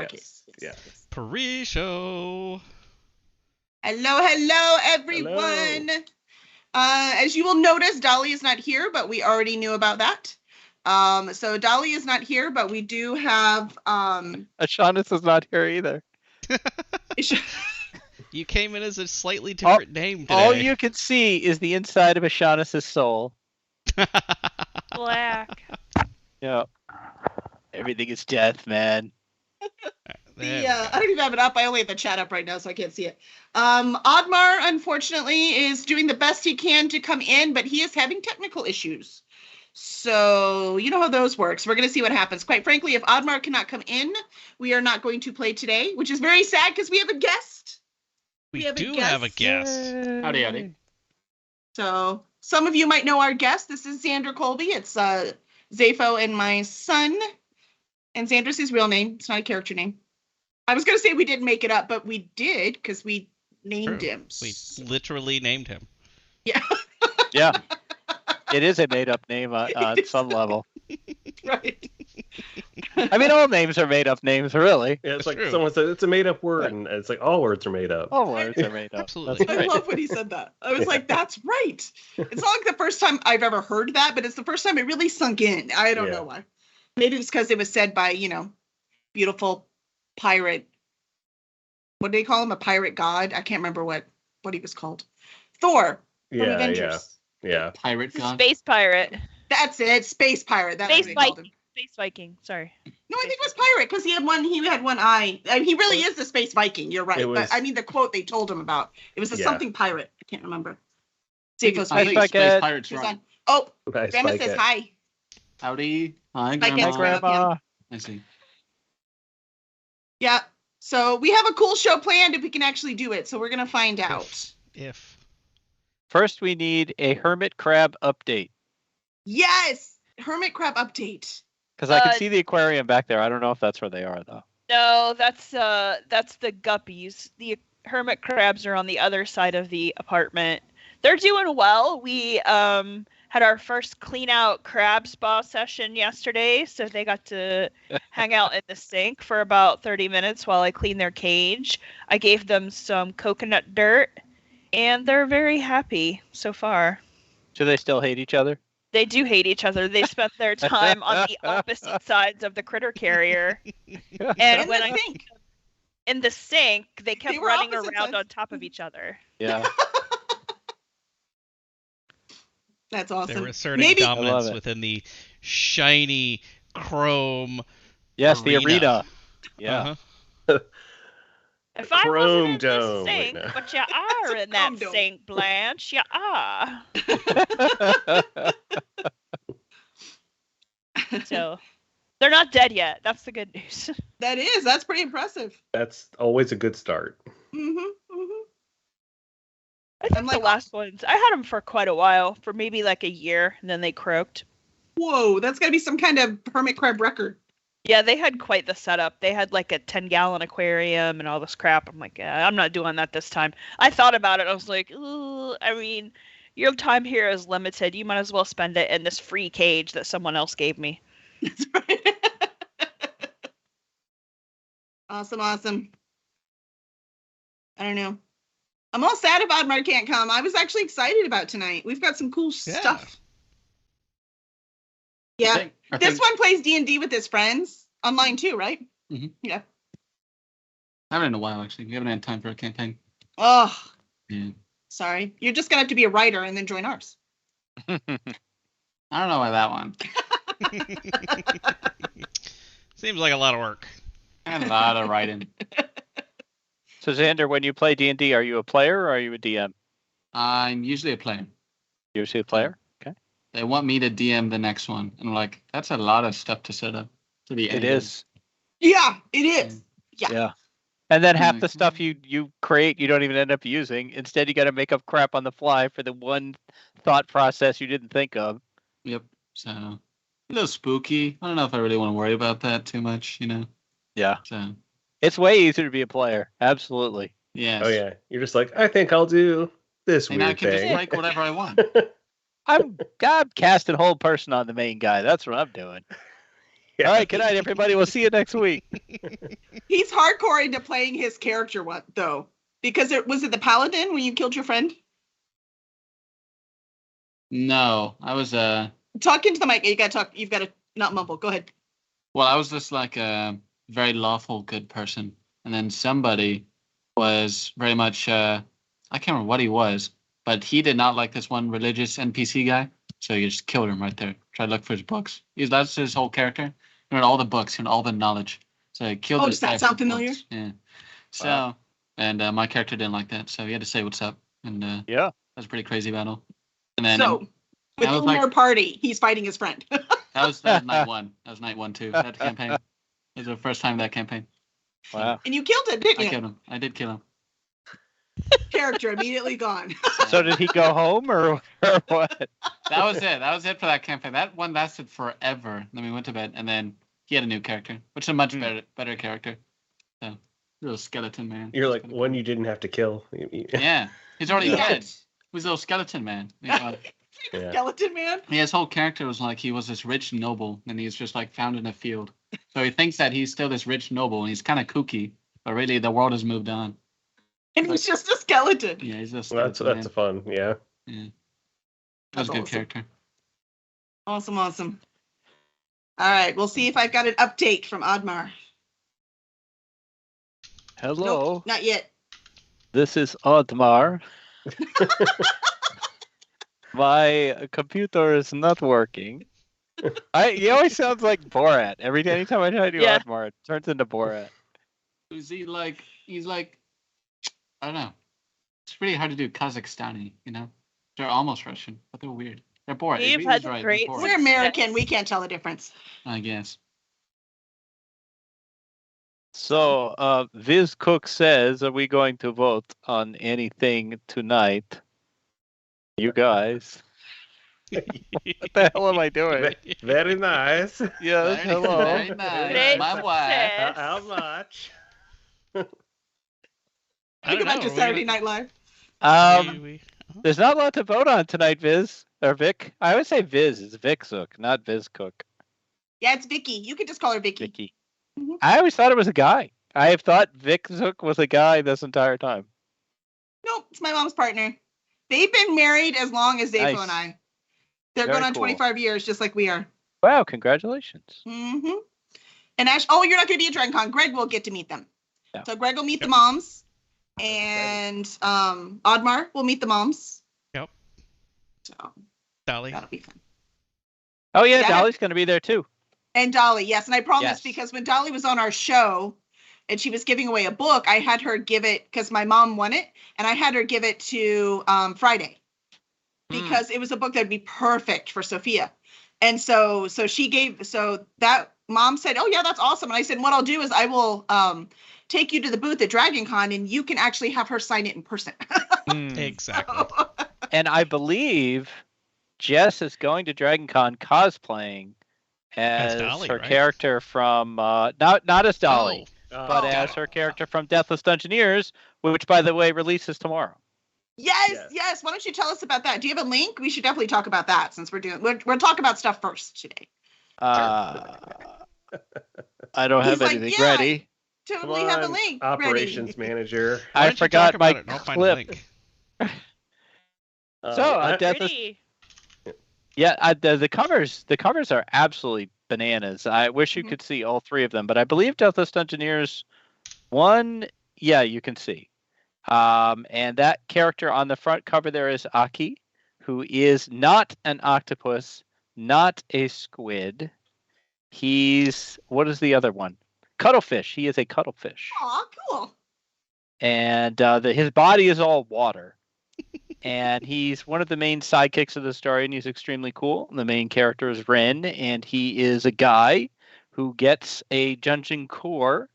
Marcus. Yeah. Pre-show. Hello, everyone. Hello. As you will notice, Dolly is not here, but we already knew about that. So Dolly is not here, but we do have Ashanis is not here either. You came in as a slightly different name today. All you can see is the inside of Ashanis' soul. Black. Yeah. Everything is death, man. I don't even have it up. I only have the chat up right now, so I can't see it. Oddmar, unfortunately, is doing the best he can to come in, but he is having technical issues. So you know how those works. We're going to see what happens. Quite frankly, if Oddmar cannot come in, we are not going to play today, which is very sad because we have a guest. We do have a guest. Howdy. So some of you might know our guest. This is Xander Colby. It's Zafo and my son. And Xander's his real name. It's not a character name. I was going to say we didn't make it up, but we did because we named him. We literally named him. Yeah. Yeah. It is a made-up name on some level. Right. I mean, all names are made-up names, really. Yeah, it's like true. someone said it's a made-up word, and it's like all words are made up. All words are made up. Absolutely. That's I right. love when he said that. I was like, that's right. It's not like the first time I've ever heard that, but it's the first time it really sunk in. I don't know why. Maybe it's because it was said by, beautiful pirate. What do they call him? A pirate god? I can't remember what he was called. Thor from Avengers. Yeah. Pirate god. Space pirate. That's it. Space pirate. That's Space what they called him. Space Viking. Sorry. No, I think it was pirate because he had one eye. He really is the space Viking. You're right. Was, but I mean the quote they told him about. It was something pirate. I can't remember. I Space think Space Pirate's He's right. on. Oh, Nice, Grandma like says it. hi. Howdy. Hi, Like Grandma. it's Grandma. I see. Yeah. So we have a cool show planned if we can actually do it. So we're gonna find out. If. First, we need a hermit crab update. Yes, hermit crab update. Because I can see the aquarium back there. I don't know if that's where they are, though. No, that's the guppies. The hermit crabs are on the other side of the apartment. They're doing well. We had our first clean out crab spa session yesterday, so they got to hang out in the sink for about 30 minutes while I cleaned their cage. I gave them some coconut dirt, and they're very happy so far. Do they still hate each other? They do hate each other. They spent their time on the opposite sides of the critter carrier. And In when the I sink. in the sink, they kept They were running opposite around sides. on top of each other. Yeah. That's They awesome. were asserting Maybe I love dominance it. within the shiny chrome Yes, the arena. arena. Yeah. Uh-huh. If I Chrome wasn't in dome. the sink, Wait, no. but you are in that Chrome dome. sink, Blanche. You are. So they're not dead yet. That's the good news. that's pretty impressive. That's always a good start. I think I'm the like- last ones, I had them for quite a while, for maybe like a year, and then they croaked. Whoa, that's gotta be some kind of hermit crab record. Yeah, they had quite the setup. They had like a 10-gallon aquarium and all this crap. I'm like, I'm not doing that this time. I thought about it. I was like, ooh, I mean, your time here is limited. You might as well spend it in this free cage that someone else gave me. That's right. Awesome. I don't know. I'm all sad about Oddmar can't come. I was actually excited about tonight. We've got some cool stuff. Yeah. I This think- one plays D&D with his friends online too, right? Mhm. Yeah. I haven't in a while, actually. We haven't had time for a campaign. Oh, Yeah. sorry. You're just gonna have to be a writer and then join ours. I don't know about that one. Seems like a lot of work. I had a lot of writing. So, Xander, when you play D&D, are you a player or are you a DM? I'm usually a player. You're a player? Okay. They want me to DM the next one. And I'm like, that's a lot of stuff to set up. To the It end. is. Yeah, it is. Yeah. Yeah. And then half Like, the stuff you create, you don't even end up using. Instead, you got to make up crap on the fly for the one thought process you didn't think of. Yep. So, a little spooky. I don't know if I really want to worry about that too much, Yeah. So, It's way easier to be a player. Absolutely. yeah. Oh yeah, you're just like, I think I'll do this And I weird can just thing. write whatever I want. I'm casting whole person on the main guy. That's what I'm doing. Yeah. All right, good night, everybody. We'll see you next week. He's hardcore into playing his character, though, because was it the Paladin when you killed your friend? No, I was Talk into the mic. You gotta talk. You've got to not mumble. Go ahead. well, I was just like a very lawful good person, and then somebody was very much I can't remember what he was, but he did not like this one religious NPC guy, so he just killed him right there. Tried to look for his books. That's his whole character. He had all the books and all the knowledge. So he killed. Oh, this does that guy sound for familiar? books. Yeah. So Wow. and my character didn't like that, so he had to say what's up, and Yeah. that was a pretty crazy battle. And then So, with that was one like- more party, he's fighting his friend. that was night one. That was night 1 too. That campaign. It was the first time of that campaign. Wow. And you killed it, didn't I you? killed him. I did kill him. Character immediately gone. So did he go home or what? That was it. That was it for that campaign. That one lasted forever. Then we went to bed, and then he had a new character, which is a much better character. So, little skeleton man. You're like one you didn't have to kill. Yeah, he's already Yeah. dead. He's a little skeleton man. Yeah. Skeleton man. His whole character was like he was this rich noble, and he's just like found in a field. So he thinks that he's still this rich noble, and he's kind of kooky, but really the world has moved on. And he's just a skeleton. Yeah, he's a Well, skeleton that's man. a fun. Yeah. Yeah. That That's was a good awesome. character. Awesome. All right, we'll see if I've got an update from Oddmar. Hello. Nope, not yet. This is Oddmar. My computer is not working. He always sounds like Borat. Anytime I try to do Yeah. Oddmar, it turns into Borat. Is he like? He's like. I don't know. It's really hard to do Kazakhstani. You know, they're almost Russian, but they're weird. They're boring. We've Reed had was right, great they're boring, We're American. We can't tell the difference. I guess. So, Viz Cook says, are we going to vote on anything tonight? You guys. What the hell am I doing? Very nice. Yes, Very, hello. very nice. Today's My wife. Yes. How much? I Think don't about know. your Saturday Night Live. There's not a lot to vote on tonight, Viz. Or Vic. I always say Viz. It's Vic Zook, not Viz Cook. Yeah, it's Vicky. You can just call her Vicky. Vicky. Mhm. I always thought it was a guy. I have thought Vic Zook was a guy this entire time. Nope, it's my mom's partner. They've been married as long as Davo Nice. and I. They're Very going on cool. 25 years, just like we are. Wow, congratulations. Mm-hmm. And Ash, oh, you're not going to be at Dragon Con. Greg will get to meet them. Yeah. So Greg will meet the moms, and Oddmar will meet the moms. Yep. So Dolly. that'll be fun. Oh, yeah, Yeah. Dolly's going to be there too. And Dolly, yes. And I promised Yes. because when Dolly was on our show and she was giving away a book, I had her give it because my mom won it, and I had her give it to Friday because it was a book that'd be perfect for Sophia. And so she gave, so that mom said, oh yeah, that's awesome. And I said, what I'll do is I will take you to the booth at Dragon Con and you can actually have her sign it in person. Exactly. And I believe Jess is going to Dragon Con cosplaying as Dolly, her right? character from, not as Dolly, Oh, but as her character from Deathless Dungeoneers, which, by the way, releases tomorrow. Yes. Why don't you tell us about that? Do you have a link? We should definitely talk about that since we're talking about stuff first today. I don't have He's like, anything yeah, ready. Totally Come have a on, link. Operations ready. manager. Why I don't you forgot talk my about it and I'll find a clip. link. So, I- Deathless, Pretty. yeah, the covers are absolutely bananas. I wish you Mhm. could see all three of them, but I believe Deathless Dungeoneers 1, yeah, you can see. And that character on the front cover there is Aki, who is not an octopus, not a squid. He's, what is the other one? Cuttlefish. He is a cuttlefish. Aw, cool. And his body is all water. And he's one of the main sidekicks of the story, and he's extremely cool. The main character is Ren, and he is a guy who gets a dungeon core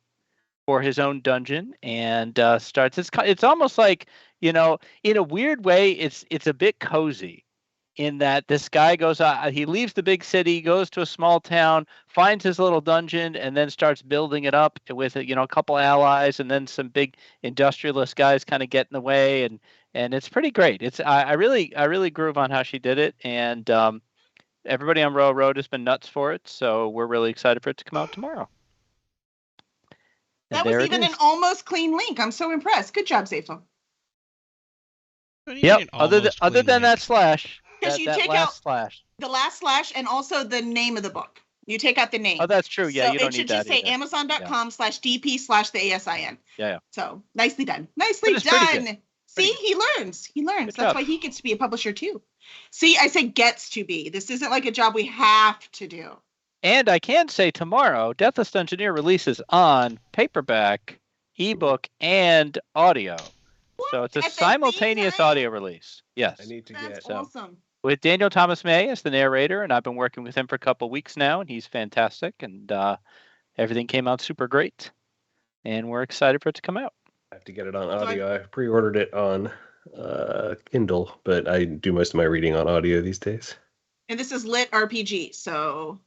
for his own dungeon and starts. It's almost like, in a weird way, it's a bit cozy. In that this guy goes out, he leaves the big city, goes to a small town, finds his little dungeon, and then starts building it up with a couple allies, and then some big industrialist guys kind of get in the way, and it's pretty great. I really groove on how she did it, and everybody on Row Road has been nuts for it, so we're really excited for it to come out tomorrow. That was even an almost clean link. I'm so impressed. Good job, Zafo. What do you Yep. mean Other almost than clean that link? slash, Because you that take last out slash. the last slash and also the name of the book. You take out the name. Oh, that's true. Yeah, so you don't it should need that just say either. amazon.com/dp/the ASIN. Yeah. So nicely done. Nicely But it's pretty good. done. See, he learns. He learns. Good That's job. why he gets to be a publisher too. See, I say gets to be. This isn't like a job we have to do. And I can say tomorrow, Deathless Dungeoneer releases on paperback, ebook, and audio. So it's a At the same simultaneous time? audio release. Yes. I need to That's get. So- awesome. With Daniel Thomas May as the narrator, and I've been working with him for a couple weeks now, and he's fantastic, and everything came out super great, and we're excited for it to come out. I have to get it on audio. I pre-ordered it on Kindle, but I do most of my reading on audio these days. And this is Lit RPG. So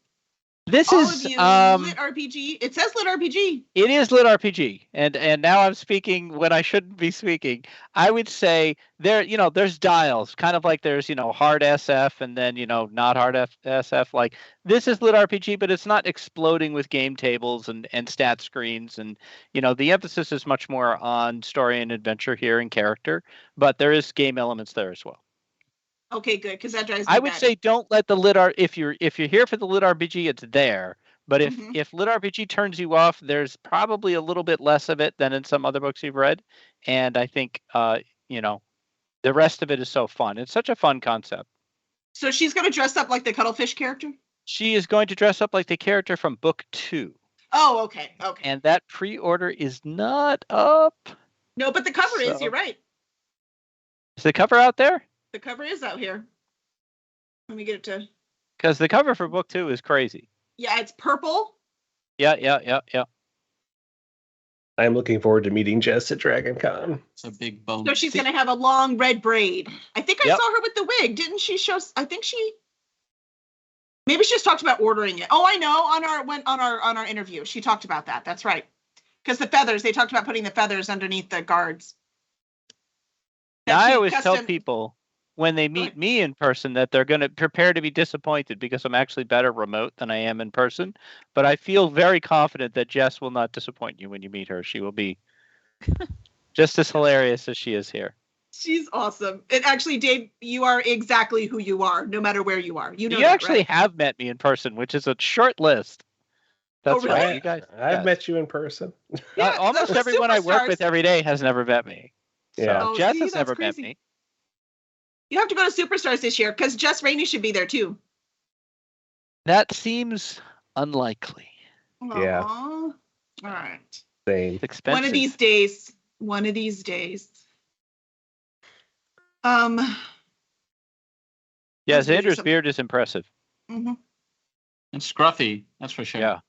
This all is of you, Lit RPG. It says Lit RPG. it is Lit RPG, and now I'm speaking when I shouldn't be speaking. I would say there's dials, kind of like there's hard SF and then not hard SF. Like this is Lit RPG, but it's not exploding with game tables and stat screens, and the emphasis is much more on story and adventure here and character, but there is game elements there as well. Okay, good, because that drives me I would batty. say don't let the Lit if you're here for the Lit RPG, it's there. But if Mhm. if Lit RPG turns you off, there's probably a little bit less of it than in some other books you've read. And I think the rest of it is so fun. It's such a fun concept. So she's going to dress up like the Cuttlefish character? She is going to dress up like the character from book 2. Oh, okay. Okay. And that pre-order is not up. No, but the cover is. So- You're right. Is the cover out there? The cover is out here. Let me get it to. Because the cover for book 2 is crazy. Yeah, it's purple. Yeah. I am looking forward to meeting Jess at Dragon Con. It's a big bone. So she's going to have a long red braid. I think I Yep. saw her with the wig. Didn't she show? I think she. Maybe she just talked about ordering it. Oh, I know. On our interview, she talked about that. That's right. Because the feathers, they talked about putting the feathers underneath the guards. That Now, I she always tell custom- people when they meet ahead. me in person that they're going to prepare to be disappointed because I'm actually better remote than I am in person. But I feel very confident that Jess will not disappoint you when you meet her. She will be just as hilarious as she is here. She's awesome. And actually, Dave, you are exactly who you are, no matter where you are. You know You that, actually right? have met me in person, which is a short list. That's really? right. You guys. I've yes. met you in person. Yeah, Almost the everyone I work superstars. with every day has never met me. So Yeah. Oh, Jess see, has that's never crazy. met me. You have to go to Superstars this year because Jess Rainey should be there too. That seems unlikely. Yeah. Aw. All right. Same. It's expensive. One of these days. One of these days. Yeah, Let's do Xander's some- beard is impressive. mhm. It's scruffy, that's for sure. Yeah.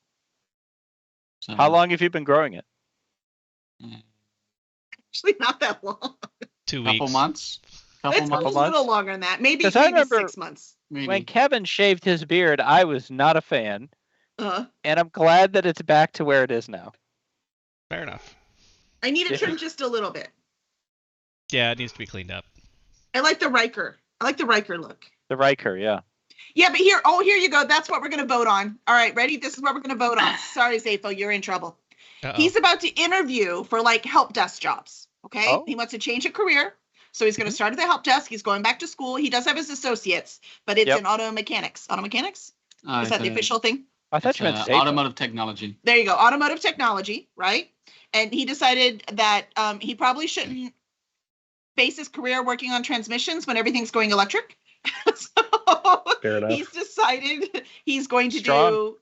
So, How long have you been growing it? Actually, not that long. 2 Couple weeks. months. It's a Months. little longer than that. Maybe 'Cause I remember- 6 months. Maybe. When Kevin shaved his beard, I was not a fan, Uh, and I'm glad that it's back to where it is now. Fair enough. I need it Yeah. trimmed just a little bit. Yeah, it needs to be cleaned up. I like the Riker. I like the Riker look. The Riker, yeah. Yeah, but here you go. That's what we're going to vote on. All right, ready? This is what we're going to vote on. Sorry, Zafo, you're in trouble. Uh-oh. He's about to interview for like help desk jobs. Okay. Oh. He wants to change a career. So he's going to start at the help desk. He's going back to school. He does have his associates, but it's Yep. in auto mechanics. Auto mechanics? Is that the it's, official thing? I thought it's, you meant safety. automotive technology. There you go. Automotive technology, right? And he decided that he probably shouldn't base his career working on transmissions when everything's going electric. So Fair enough. he's decided he's going to Strong. do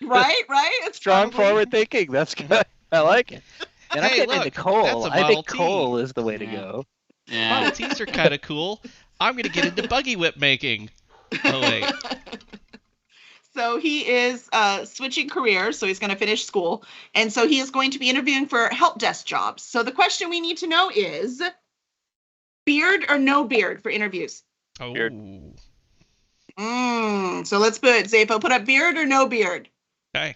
right. It's Strong probably- forward thinking. That's good. I like it. And I'm Hey, getting look, into coal. that's a I Model think T. coal is the way to Yeah. go. Yeah. Model T's are kind of cool. I'm going to get into buggy whip making. Oh, wait. So he is switching careers, so he's going to finish school. And so he is going to be interviewing for help desk jobs. So the question we need to know is beard or no beard for interviews? Oh. Beard. So let's put, Zafo, put up beard or no beard? Okay.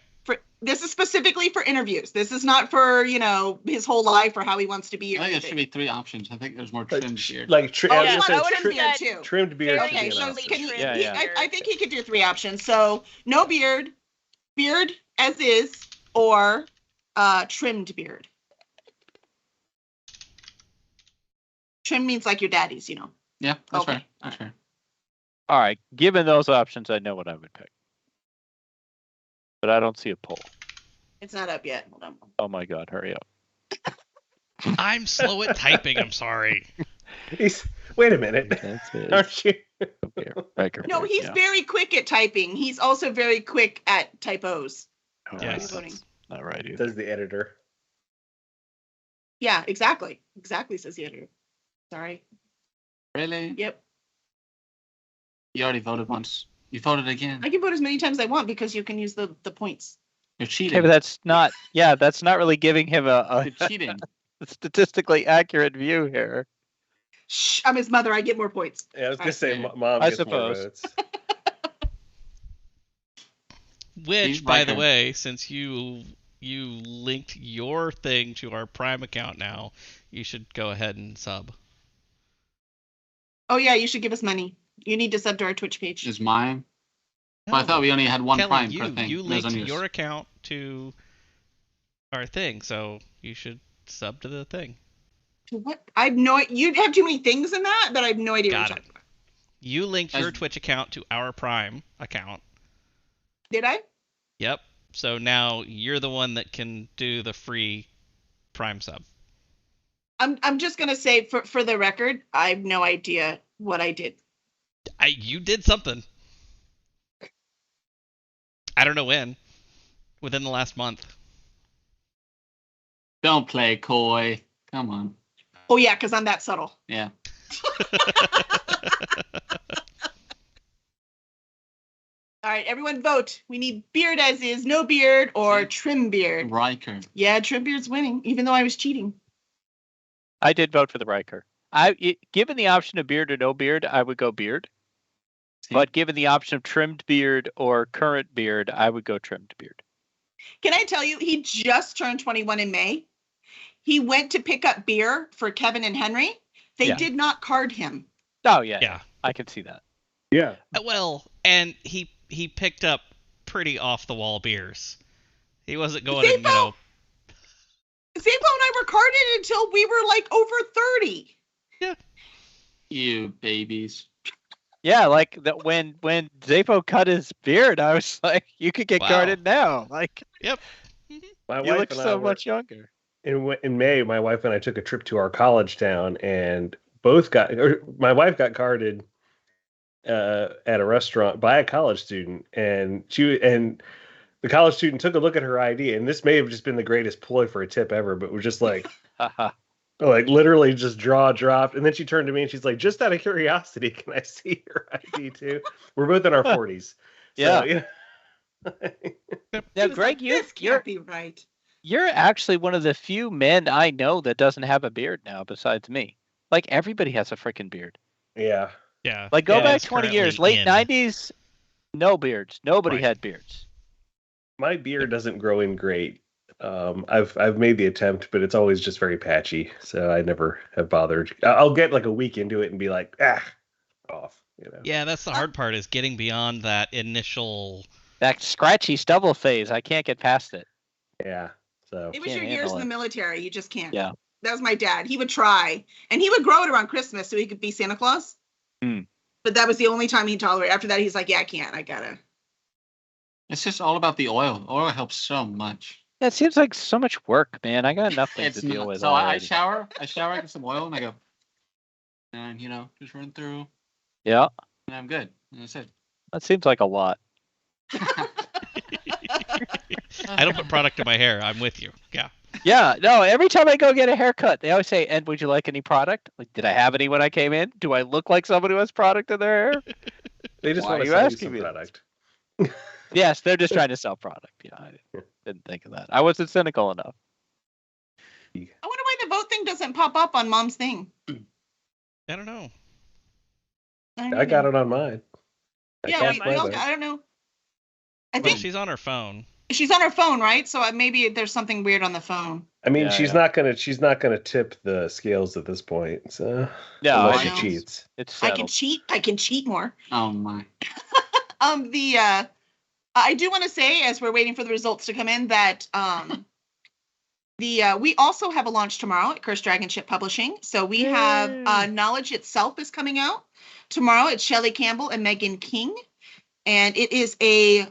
This is specifically for interviews. This is not for, his whole life or how he wants to be. I think it should be 3 options. I think there's more trimmed beard. Like, Oh, yeah, you I want would've trimmed beard said too. trimmed beard. Very should be Okay, an so option. can he, Yeah. I think he could do 3 options. So no beard, beard as is, or trimmed beard. Trim means like your daddy's, Yeah, that's Okay. fair. That's fair. All right. Given those options, I know what I would pick. But I don't see a poll. It's not up yet. Hold on. Oh my God! Hurry up. I'm slow at typing. I'm sorry. Wait a minute. That's it. Aren't you? No, he's very quick at typing. He's also very quick at typos. Yes. Voting. Not right either. Says the editor. Yeah, exactly. Exactly, says the editor. Sorry. Really? Yep. You already voted once. You voted again. I can vote as many times as I want because you can use the points. You're Okay, cheating. but that's not. Yeah, that's not really giving him a You're cheating. statistically accurate view here. Shh, I'm his mother. I get more points. Yeah, I was I gonna say see. mom I gets more suppose. votes. Which, He's by the Riker. way, since you linked your thing to our Prime account now, you should go ahead and sub. Oh, yeah, you should give us money. You need to sub to our Twitch page. Is mine? Well, I thought we only had one Kelly, prime you, per thing. you It was linked on yours. your account to our thing, so you should sub to the thing. What? You have too many things in that I have no idea what Got you're it. talking about. You linked your As- Twitch account to our Prime account. Did I? Yep. So now you're the one that can do the free Prime sub. I'm just gonna say for the record, I have no idea what I did. You did something. I don't know when. Within the last month. Don't play coy. Come on. Oh yeah, because I'm that subtle. Yeah. All right, everyone vote. We need beard as is, no beard, or trim beard. Riker. Yeah, trim beard's winning, even though I was cheating. I did vote for the Riker. Given the option of beard or no beard, I would go beard. See? But given the option of trimmed beard or current beard, I would go trimmed beard. Can I tell you, he just turned 21 in May. He went to pick up beer for Kevin and Henry. They Yeah. did not card him. Oh yeah, Yeah. I can see that. Yeah. Well, and he picked up pretty off the wall beers. He wasn't going Zeppo? and, Zappo and I were carded until we were like over 30. You babies. Yeah, like that when Zappo cut his beard, I was like, you could get Wow. guarded now. Like My you wife look and so I were, much younger. in May, my wife and I took a trip to our college town, and my wife got carded at a restaurant by a college student, and the college student took a look at her ID, and this may have just been the greatest ploy for a tip ever, but was just like literally just jaw dropped, and then she turned to me and she's like, "Just out of curiosity, can I see your ID too?" We're both in our 40s. Yeah. So, you know. Now, He was Greg, like, this can't be right. you're actually one of the few men I know that doesn't have a beard now, besides me. Like everybody has a freaking beard. Yeah. yeah. Like go Yeah, back it's 20 currently years, late in. 90s, no beards. Nobody Right. had beards. My beard doesn't grow in great. I've made the attempt, but it's always just very patchy, so I never have bothered. I'll get like a week into it and be like, off. You know. Yeah, that's the hard part is getting beyond that initial. That scratchy stubble phase, I can't get past it. Yeah. So It was Can't your years handle in the it. military. You just can't. Yeah. That was my dad. He would try. And he would grow it around Christmas so he could be Santa Claus. Hmm. But that was the only time he'd tolerate. After that, he's like, yeah, I can't. I gotta. It's just all about the oil. Oil helps so much. Yeah, it seems like so much work, man. I got enough things It's to deal not- with. so I already. shower. I get some oil and I go, and just run through, Yeah, and I'm good. And that's it. that seems like a lot. I don't put product in my hair. I'm with you. Yeah. Yeah, no, every time I go get a haircut, they always say, "And would you like any product?" Like, did I have any when I came in? Do I look like somebody who has product in their hair? they just Why want are to you sell you asking some me this? product. Yes, they're just trying to sell product. Yeah, I didn't think of that. I wasn't cynical enough. I wonder why the vote thing doesn't pop up on Mom's thing. I don't know. I got it on mine. Yeah, can't we play all that. got, I don't know. I Well, think she's on her phone. She's on her phone, right? So maybe there's something weird on the phone. I mean, Yeah, she's yeah. not gonna tip the scales at this point. So No, unless I she know. cheats. It's I settled. can cheat more. Oh my. I do want to say, as we're waiting for the results to come in, that we also have a launch tomorrow at Cursed Dragon Ship Publishing. So we have Knowledge Itself is coming out tomorrow. It's Shelley Campbell and Megan King, and it is a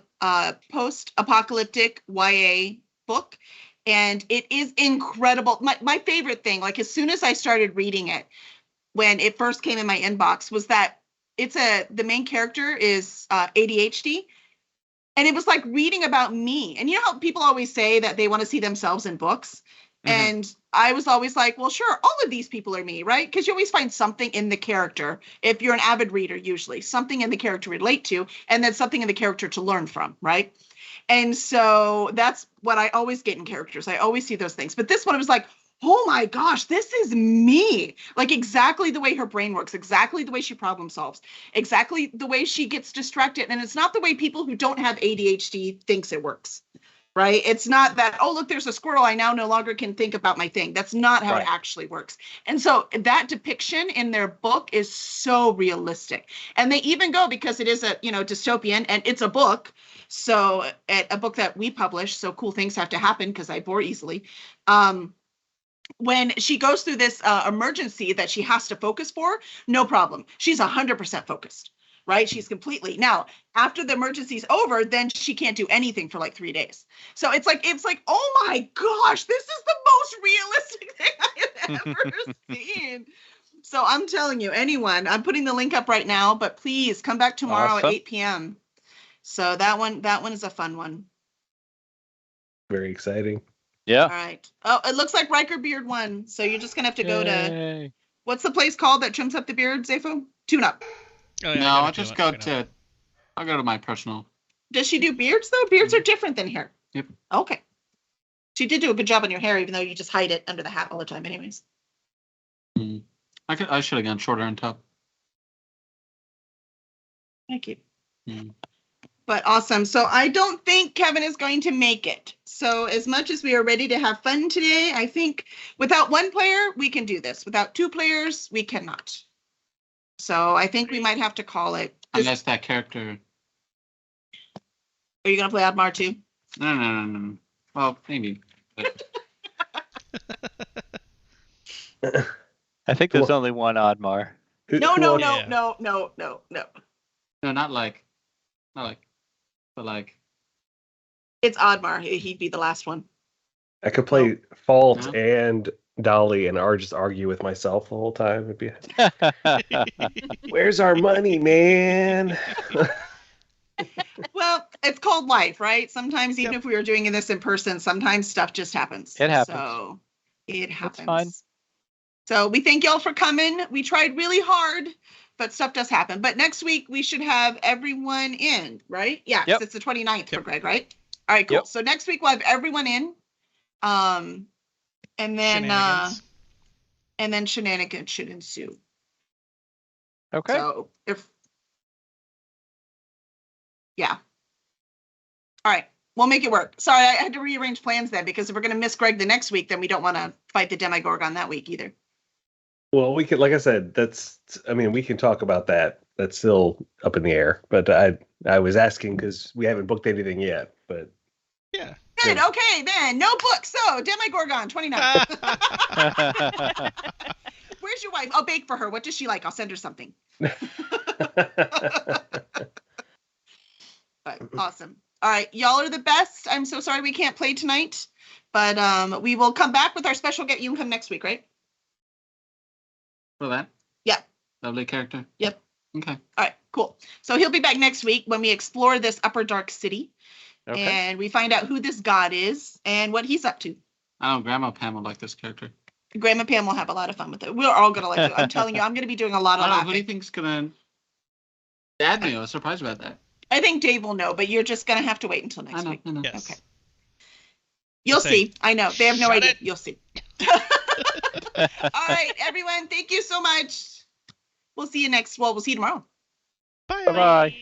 post-apocalyptic YA book, and it is incredible. My favorite thing, like as soon as I started reading it, when it first came in my inbox, was that the main character is ADHD. And it was like reading about me. And you know how people always say that they want to see themselves in books? Mm-hmm. And I was always like, well, sure, all of these people are me, right? Because you always find something in the character. If you're an avid reader, usually something in the character to relate to, and then something in the character to learn from, right? And so that's what I always get in characters. I always see those things. But this one was like, oh my gosh, this is me. Like exactly the way her brain works, exactly the way she problem solves, exactly the way she gets distracted. And it's not the way people who don't have ADHD thinks it works, right? It's not that, oh, look, there's a squirrel. I now no longer can think about my thing. That's not how it actually works. And so that depiction in their book is so realistic. And they even go, because it is a, dystopian and it's a book. So a book that we publish, so cool things have to happen because I bore easily. When she goes through this emergency that she has to focus for, no problem. She's 100% focused, right? She's completely. Now, after the emergency's over, then she can't do anything for like 3 days. So it's like, oh my gosh, this is the most realistic thing I have ever seen. So I'm telling you, anyone, I'm putting the link up right now, but please come back tomorrow at 8 p.m. So that one is a fun one. Very exciting. Yeah. All right. Oh, it looks like Riker Beard won. So you're just gonna have to go to, what's the place called that trims up the beard, Zepho? Tune Up. Oh, yeah, No, I'll just go to. I'll go to my personal. Does she do beards though? Beards are different than hair. Yep. Okay. She did do a good job on your hair, even though you just hide it under the hat all the time, anyways. I should have gone shorter on top. Thank you. Mm. But awesome. So I don't think Kevin is going to make it. So as much as we are ready to have fun today, I think without one player, we can do this. Without two players, we cannot. So I think we might have to call it. Unless that character. Are you going to play Admar too? No. Well, maybe. But... I think there's only one Admar. No. No, not like, but like. It's Admar. He'd be the last one. I could play Fault and Dolly and just argue with myself the whole time. It'd be, where's our money, man? Well, it's called life, right? Sometimes, even if we were doing this in person, sometimes stuff just happens. It happens. So it happens. That's fine. So we thank y'all for coming. We tried really hard, but stuff does happen. But next week, we should have everyone in, right? Yeah, Yep. It's the 29th for Greg, right? All right, cool. Yep. So next week, we'll have everyone in. And then shenanigans should ensue. Okay. So yeah. All right. We'll make it work. Sorry, I had to rearrange plans then, because if we're going to miss Greg the next week, then we don't want to fight the Demigorgon that week either. Well, we could, like I said, we can talk about that. That's still up in the air. But I was asking because we haven't booked anything yet. But yeah. Good. Okay, then no book. So Demigorgon 29. Where's your wife? I'll bake for her. What does she like? I'll send her something. But awesome. All right, y'all are the best. I'm so sorry we can't play tonight, but we will come back with our special get. You can come next week, right? For that? Yeah. Lovely character? Yep. Okay. All right, cool. So he'll be back next week when we explore this Upper Dark City, and we find out who this god is and what he's up to. Oh, Grandma Pam will like this character. Grandma Pam will have a lot of fun with it. We're all going to like it. I'm telling you, I'm going to be doing a lot of laughing. What do you think's going to... Dad knew. I was surprised about that. I think Dave will know, but you're just going to have to wait until next week. I know. Yes. Okay. You'll see. I know. They have no idea. You'll see. All right, everyone. Thank you so much. We'll see you tomorrow. Bye. Bye-bye.